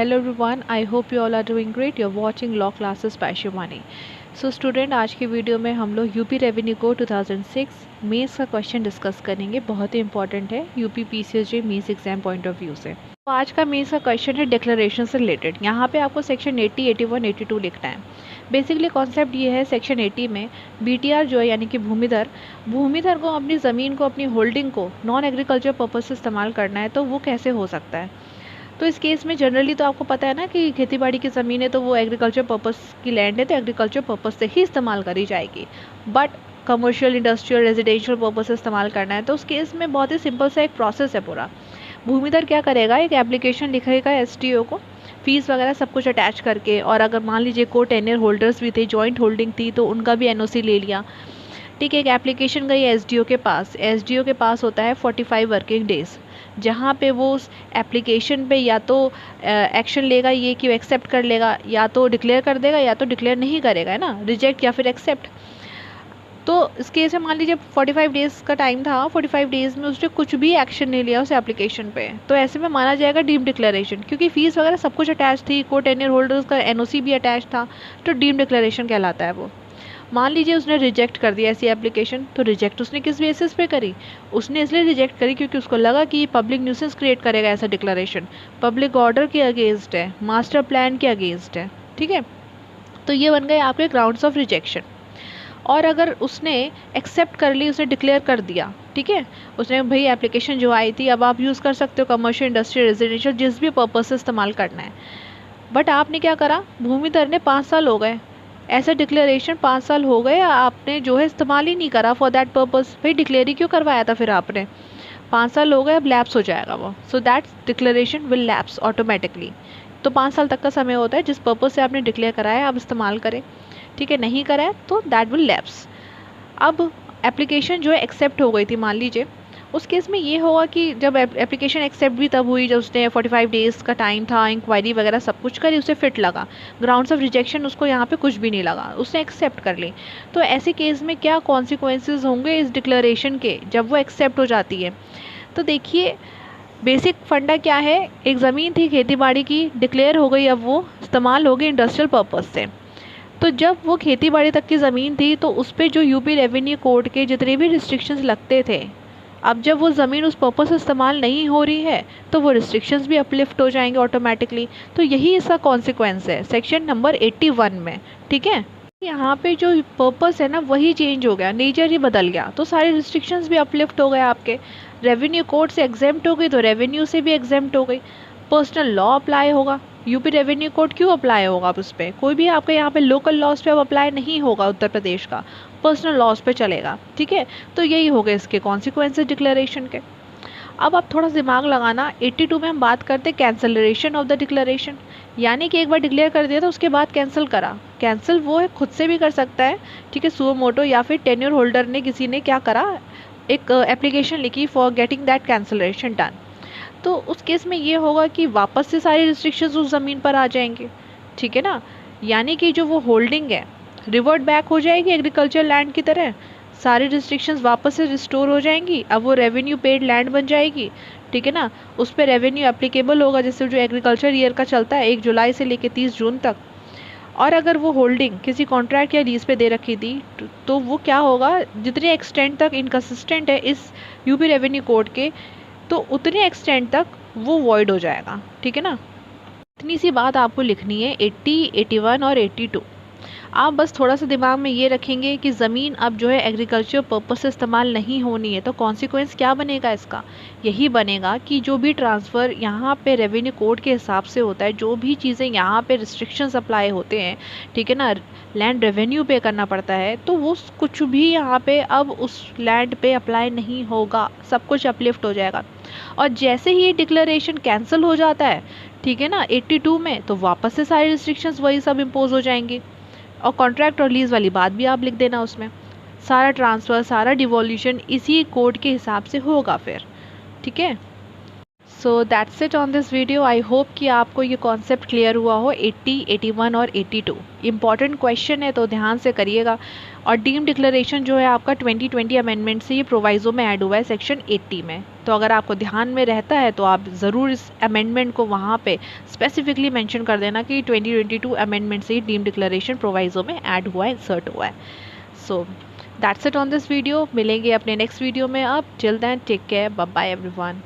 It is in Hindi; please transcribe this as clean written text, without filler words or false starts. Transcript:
Hello everyone, I hope you all are doing great. You're watching Law Classes by Shivani. So student, आज की वीडियो में हम लोग यूपी रेवेन्यू कोड 2006 मेंस का क्वेश्चन डिस्कस करेंगे। बहुत ही इंपॉर्टेंट है UP PCSJ mains exam point of view से। तो आज का मेंस का क्वेश्चन है डिक्लेरेशन से रिलेटेड। यहाँ पे आपको सेक्शन 80, 81, 82 लिखना है। बेसिकली कॉन्सेप्ट ये है, सेक्शन 80 में बीटीआर जो है यानी कि भूमिधर को अपनी ज़मीन को, अपनी होल्डिंग को नॉन एग्रीकल्चर पर्पज़ से इस्तेमाल करना है, तो वो कैसे हो सकता है। तो इस केस में जनरली तो आपको पता है ना कि खेतीबाड़ी की ज़मीन है तो वो एग्रीकल्चर पर्पस की लैंड है, तो एग्रीकल्चर पर्पस से ही इस्तेमाल करी जाएगी। But commercial, industrial, residential purpose से इस्तेमाल करना है, तो उस केस में बहुत ही सिंपल सा एक प्रोसेस है पूरा। भूमिधर क्या करेगा, एक एप्लीकेशन लिखेगा एसटीओ को, फीस वगैरह सब कुछ अटैच करके, और अगर मान लीजिए को टेन्योर होल्डर्स भी थे, जॉइंट होल्डिंग थी, तो उनका भी एनओसी ले लिया। ठीक है, एक एप्लीकेशन गई एसडीओ के पास। एसडीओ के पास होता है 45 वर्किंग डेज़, जहाँ पे वो उस एप्लीकेशन पे या तो एक्शन लेगा, ये कि एक्सेप्ट कर लेगा, या तो डिक्लेयर कर देगा, या तो डिक्लेयर नहीं करेगा, है ना, रिजेक्ट या फिर एक्सेप्ट। तो इस केस में मान लीजिए 45 डेज़ का टाइम था, 45 डेज़ में उसने कुछ भी एक्शन नहीं लिया उस एप्लीकेशन पे, तो ऐसे में माना जाएगा डीम डिक्लेरेशन, क्योंकि फीस वगैरह सब कुछ अटैच थी, को टेन्योर होल्डर्स का एनओसी भी अटैच था, तो डीम डिक्लेरेशन कहलाता है वो। मान लीजिए उसने रिजेक्ट कर दिया ऐसी एप्लीकेशन, तो रिजेक्ट उसने किस बेसिस पे करी, उसने इसलिए रिजेक्ट करी क्योंकि उसको लगा कि पब्लिक न्यूसेंस क्रिएट करेगा ऐसा डिक्लेरेशन, पब्लिक ऑर्डर के अगेंस्ट है, मास्टर प्लान के अगेंस्ट है। ठीक है, तो ये बन गए आपके ग्राउंड्स ऑफ रिजेक्शन। और अगर उसने एक्सेप्ट कर ली, उसने डिक्लेयर कर दिया, ठीक है, उसने भाई एप्लीकेशन जो आई थी अब आप यूज़ कर सकते हो कमर्शियल, इंडस्ट्रियल, रेजिडेंशियल, जिस भी पर्पज़ से इस्तेमाल करना है। बट आपने क्या करा, भूमिधर ने 5 साल हो गए, ऐसा डिक्लेरेशन 5 साल हो गए, आपने जो है इस्तेमाल ही नहीं करा फॉर दैट पर्पज़। भाई डिक्लेयर ही क्यों करवाया था फिर आपने, 5 साल हो गए, अब लैप्स हो जाएगा वो, so that declaration will lapse automatically. तो 5 साल तक का समय होता है जिस पर्पज़ से आपने डिक्लेयर कराया आप इस्तेमाल करें। ठीक है, नहीं करा है तो दैट विल लैप्स। अब एप्लीकेशन जो है एक्सेप्ट हो गई थी मान लीजिए, उस केस में ये होगा कि जब एप्लीकेशन एक्सेप्ट भी तब हुई जब उसने 45 डेज़ का टाइम था, इंक्वायरी वगैरह सब कुछ करी, उसे फिट लगा, ग्राउंड्स ऑफ रिजेक्शन उसको यहाँ पे कुछ भी नहीं लगा, उसने एक्सेप्ट कर ली। तो ऐसे केस में क्या कॉन्सिक्वेंसेस होंगे इस डिक्लेरेशन के जब वो एक्सेप्ट हो जाती है। तो देखिए बेसिक फंडा क्या है, एक ज़मीन थी खेती बाड़ी की, डिक्लेयर हो गई, अब वो इस्तेमाल हो गई इंडस्ट्रियल पर्पज़ से। तो जब वो खेती बाड़ी तक की ज़मीन थी तो उस पर जो यूपी रेवेन्यू कोड के जितने भी रिस्ट्रिक्शंस लगते थे, अब जब वो ज़मीन उस पर्पज़ से इस्तेमाल नहीं हो रही है तो वो रिस्ट्रिक्शंस भी अपलिफ्ट हो जाएंगे ऑटोमेटिकली। तो यही इसका कॉन्सिक्वेंस है सेक्शन नंबर 81 में। ठीक है, यहाँ पे जो पर्पज़ है ना वही चेंज हो गया, नेचर ही बदल गया, तो सारे रिस्ट्रिक्शंस भी अपलिफ्ट हो गए, आपके रेवेन्यू कोड से एग्जेम्प्ट हो गई तो रेवेन्यू से भी एग्जेम्प्ट हो गई, पर्सनल लॉ अप्लाई होगा। यूपी रेवेन्यू कोड क्यों अप्लाई होगा अब उस पर, कोई भी आपके यहाँ पे लोकल लॉज पे अब अप्लाई नहीं होगा उत्तर प्रदेश का, पर्सनल लॉज पे चलेगा। ठीक है, तो यही हो गए इसके कॉन्सिक्वेंसेस डिक्लेरेशन के। अब आप थोड़ा दिमाग लगाना, 82 में हम बात करते हैं कैंसलेशन ऑफ द डिक्लेरेशन, यानी कि एक बार डिक्लेयर कर दिया तो उसके बाद कैंसिल करा। कैंसिल वो है खुद से भी कर सकता है, ठीक है, सुओ मोटो, या फिर टेन्योर होल्डर ने किसी ने क्या करा, एक एप्लीकेशन लिखी for getting that cancellation done. तो उस केस में ये होगा कि वापस से सारी रिस्ट्रिक्शंस उस ज़मीन पर आ जाएंगे। ठीक है ना, यानी कि जो वो होल्डिंग है रिवर्ट बैक हो जाएगी एग्रीकल्चर लैंड की तरह, सारी रिस्ट्रिक्शंस वापस से रिस्टोर हो जाएंगी, अब वो रेवेन्यू पेड लैंड बन जाएगी। ठीक है ना, उस पर रेवेन्यू एप्लीकेबल होगा, जैसे जो एग्रीकल्चर ईयर का चलता है 1 जुलाई से लेकर 30 जून तक। और अगर वो होल्डिंग किसी कॉन्ट्रैक्ट या लीज पे दे रखी थी तो वो क्या होगा, जितने एक्सटेंट तक इनकंसिस्टेंट है इस यूपी रेवेन्यू कोड के, तो उतने एक्सटेंट तक वो वॉइड हो जाएगा। ठीक है ना, इतनी सी बात आपको लिखनी है 80, 81 और 82। आप बस थोड़ा सा दिमाग में ये रखेंगे कि ज़मीन अब जो है एग्रीकल्चर पर्पस से इस्तेमाल नहीं होनी है, तो कॉन्सिक्वेंस क्या बनेगा इसका, यही बनेगा कि जो भी ट्रांसफ़र यहाँ पे रेवेन्यू कोड के हिसाब से होता है, जो भी चीज़ें यहाँ पे रिस्ट्रिक्शंस अप्लाई होते हैं, ठीक है ना, लैंड रेवेन्यू पे करना पड़ता है, तो वो कुछ भी यहाँ पे अब उस लैंड पे अप्लाई नहीं होगा, सब कुछ अपलिफ्ट हो जाएगा। और जैसे ही ये डिक्लेरेशन कैंसिल हो जाता है, ठीक है ना, 82 में, तो वापस से सारी रिस्ट्रिक्शंस वही सब इम्पोज हो जाएंगी। और कॉन्ट्रैक्ट और लीज़ वाली बात भी आप लिख देना उसमें, सारा ट्रांसफ़र, सारा डिवोल्यूशन इसी कोड के हिसाब से होगा फिर। ठीक है, so that's it on this video. I hope कि आपको ये कॉन्सेप्ट क्लियर हुआ हो। 80, 81 और 82 इंपॉर्टेंट क्वेश्चन है, तो ध्यान से करिएगा। और डीम डिक्लेरेशन जो है आपका 2020 अमेंडमेंट से ये प्रोवाइज़ो में ऐड हुआ है सेक्शन 80 में। तो अगर आपको ध्यान में रहता है तो आप ज़रूर इस अमेंडमेंट को वहाँ पे स्पेसिफिकली मेंशन कर देना कि 2022 अमेंडमेंट से ही डीम डिक्लेरेशन प्रोवाइज़ो में ऐड हुआ है, इंसर्ट हुआ है। So that's it on this video. मिलेंगे अपने नेक्स्ट वीडियो में। अब till then take care, bye bye everyone.